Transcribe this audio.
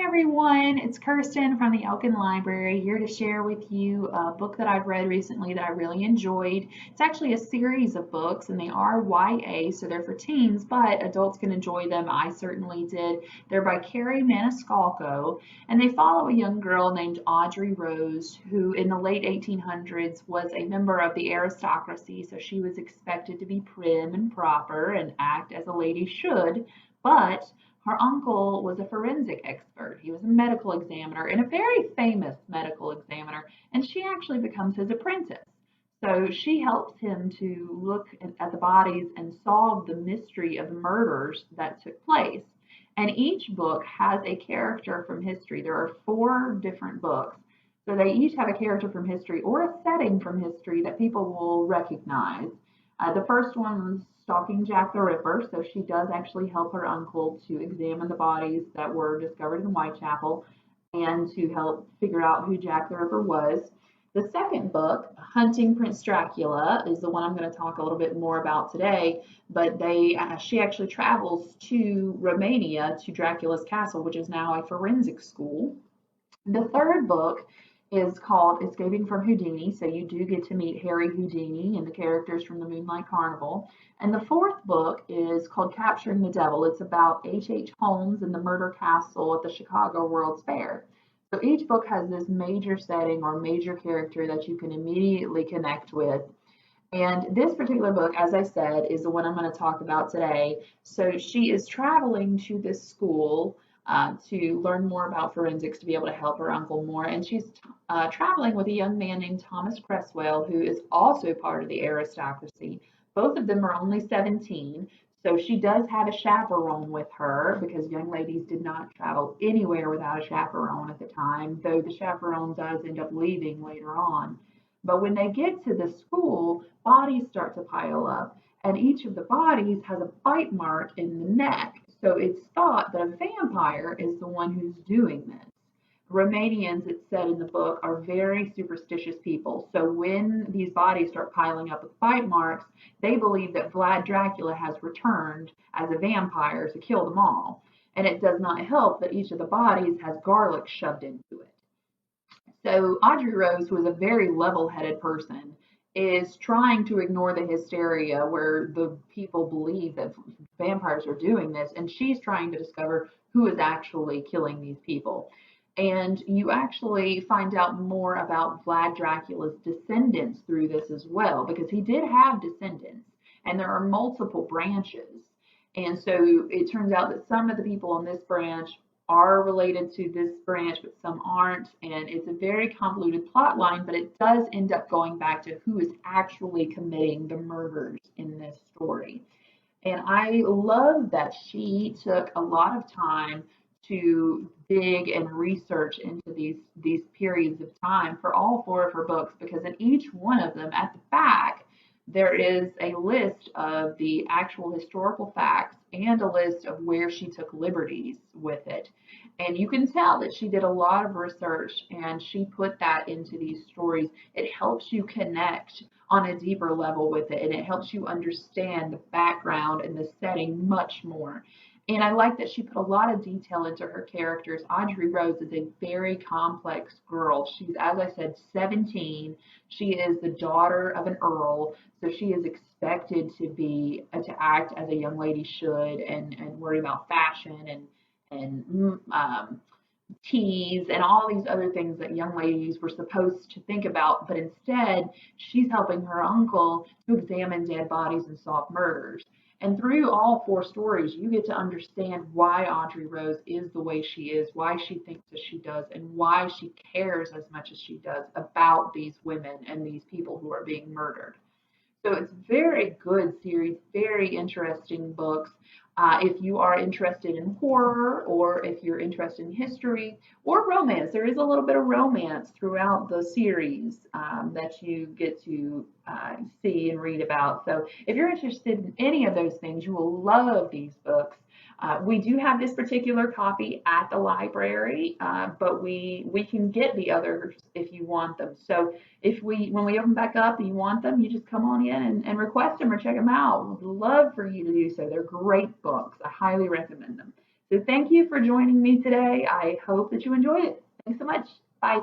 everyone, it's Kirsten from the Elkin Library here to share with you a book that I've read recently that I really enjoyed. It's actually a series of books and they are YA, so they're for teens, but adults can enjoy them. I certainly did. They're by Kerri Maniscalco and they follow a young girl named Audrey Rose who in the late 1800s was a member of the aristocracy, so she was expected to be prim and proper and act as a lady should, but her uncle was a forensic expert. He was a medical examiner and a very famous medical examiner, and she actually becomes his apprentice. So she helps him to look at the bodies and solve the mystery of the murders that took place. And each book has a character from history. There are four different books. So they each have a character from history or a setting from history that people will recognize. The first one was stalking Jack the Ripper, so she does actually help her uncle to examine the bodies that were discovered in Whitechapel and to help figure out who Jack the Ripper was. The second book, Hunting Prince Dracula, is the one I'm going to talk a little bit more about today, but she actually travels to Romania to Dracula's castle, which is now a forensic school. The third book is called Escaping from Houdini, so you do get to meet Harry Houdini and the characters from the Moonlight Carnival. And the fourth book is called Capturing the Devil. It's about H.H. Holmes and the murder castle at the Chicago World's Fair. So each book has this major setting or major character that you can immediately connect with. And this particular book, as I said, is the one I'm going to talk about today. So she is traveling to this school to learn more about forensics to be able to help her uncle more. And she's traveling with a young man named Thomas Cresswell, who is also part of the aristocracy. Both of them are only 17. So she does have a chaperone with her because young ladies did not travel anywhere without a chaperone at the time, though the chaperone does end up leaving later on. But when they get to the school, bodies start to pile up, and each of the bodies has a bite mark in the neck. So it's thought that a vampire is the one who's doing this. Romanians, it's said in the book, are very superstitious people. So when these bodies start piling up with bite marks, they believe that Vlad Dracula has returned as a vampire to kill them all. And it does not help that each of the bodies has garlic shoved into it. So Audrey Rose, who is a very level-headed person, is trying to ignore the hysteria where the people believe that vampires are doing this, and she's trying to discover who is actually killing these people. And you actually find out more about Vlad Dracula's descendants through this as well, because he did have descendants, and there are multiple branches. And so it turns out that some of the people on this branch are related to this branch, but some aren't. And it's a very convoluted plot line, but it does end up going back to who is actually committing the murders in this story. And I love that she took a lot of time to dig and research into these periods of time for all four of her books, because in each one of them at the back there is a list of the actual historical facts and a list of where she took liberties with it. And you can tell that she did a lot of research and she put that into these stories. It helps you connect on a deeper level with it, and it helps you understand the background and the setting much more. And I like that she put a lot of detail into her characters. Audrey Rose is a very complex girl. She's, as I said, 17. She is the daughter of an earl, so she is expected to act as a young lady should, and worry about fashion and teas and all these other things that young ladies were supposed to think about. But instead, she's helping her uncle to examine dead bodies and solve murders. And through all four stories, you get to understand why Audrey Rose is the way she is, why she thinks as she does, and why she cares as much as she does about these women and these people who are being murdered. So it's very good series, very interesting books. If you are interested in horror, or if you're interested in history or romance, there is a little bit of romance throughout the series that you get to see and read about. So if you're interested in any of those things, you will love these books. We do have this particular copy at the library, but we can get the others if you want them. So when we open back up and you want them, you just come on in and request them or check them out. We'd love for you to do so. They're great books. I highly recommend them. So So thank you for joining me today. I hope that you enjoyed it. Thanks so much. Bye.